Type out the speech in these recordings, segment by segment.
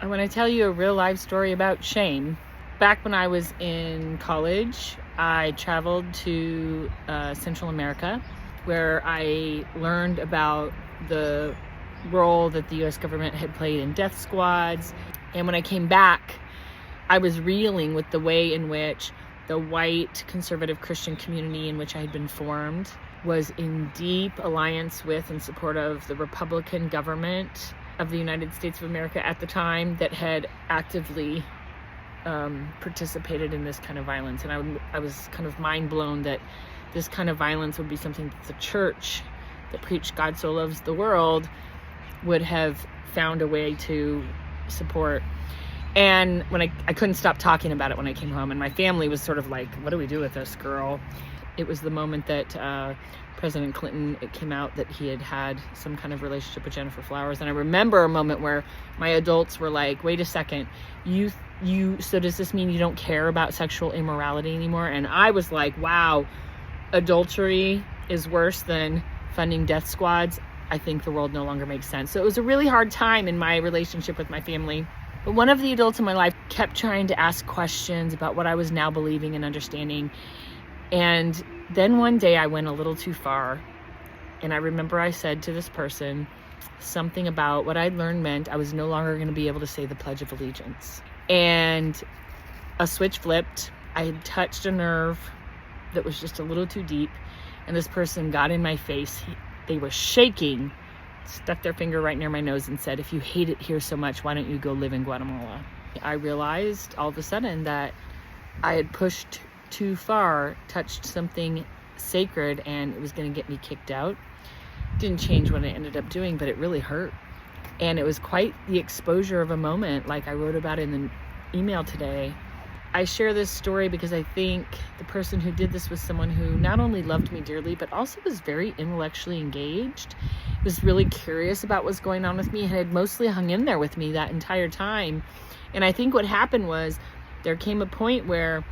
I want to tell you a real life story about shame. Back when I was in college, I traveled to Central America, where I learned about the role that the U.S. government had played in death squads. And when I came back, I was reeling with the way in which the white conservative Christian community in which I had been formed was in deep alliance with and support of the Republican government of the United States of America at the time that had actively participated in this kind of violence. And I was kind of mind blown that this kind of violence would be something that the church that preached God so loves the world would have found a way to support. And when I couldn't stop talking about it when I came home, and my family was sort of like, what do we do with this girl? It was the moment that President Clinton, it came out that he had had some kind of relationship with Jennifer Flowers. And I remember a moment where my adults were like, wait a second, so does this mean you don't care about sexual immorality anymore? And I was like, wow, adultery is worse than funding death squads. I think the world no longer makes sense. So it was a really hard time in my relationship with my family. But one of the adults in my life kept trying to ask questions about what I was now believing and understanding. And then one day I went a little too far. And I remember I said to this person something about what I'd learned meant I was no longer going to be able to say the Pledge of Allegiance. And a switch flipped. I had touched a nerve that was just a little too deep. And this person got in my face. They were shaking, stuck their finger right near my nose and said, if you hate it here so much, why don't you go live in Guatemala? I realized all of a sudden that I had pushed too far, touched something sacred, and it was going to get me kicked out. Didn't change what I ended up doing, but it really hurt. And it was quite the exposure of a moment, like I wrote about in the email today. I share this story because I think the person who did this was someone who not only loved me dearly, but also was very intellectually engaged, was really curious about what's going on with me, and had mostly hung in there with me that entire time. And I think what happened was there came a point where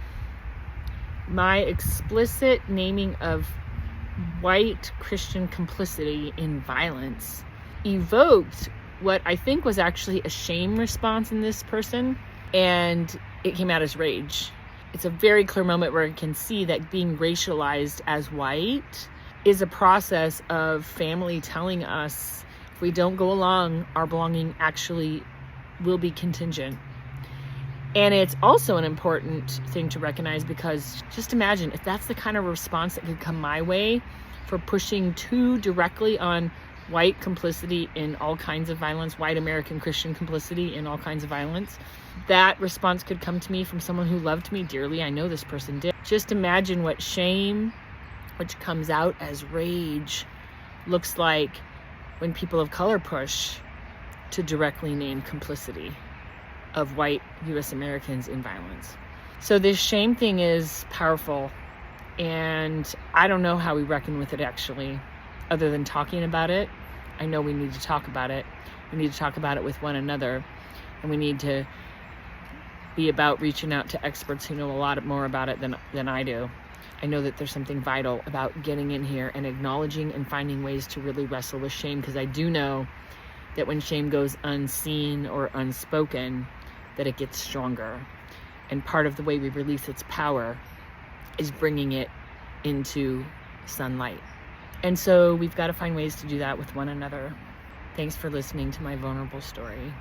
my explicit naming of white Christian complicity in violence evoked what I think was actually a shame response in this person, and it came out as rage. It's a very clear moment where I can see that being racialized as white is a process of family telling us if we don't go along, our belonging actually will be contingent. And it's also an important thing to recognize, because just imagine if that's the kind of response that could come my way for pushing too directly on white complicity in all kinds of violence, white American Christian complicity in all kinds of violence. That response could come to me from someone who loved me dearly. I know this person did. Just imagine what shame, which comes out as rage, looks like when people of color push to directly name complicity of white U.S. Americans in violence. So this shame thing is powerful, and I don't know how we reckon with it actually, other than talking about it. I know we need to talk about it. We need to talk about it with one another, and we need to be about reaching out to experts who know a lot more about it than I do. I know that there's something vital about getting in here and acknowledging and finding ways to really wrestle with shame, because I do know that when shame goes unseen or unspoken, that it gets stronger. And part of the way we release its power is bringing it into sunlight. And so we've got to find ways to do that with one another. Thanks for listening to my vulnerable story.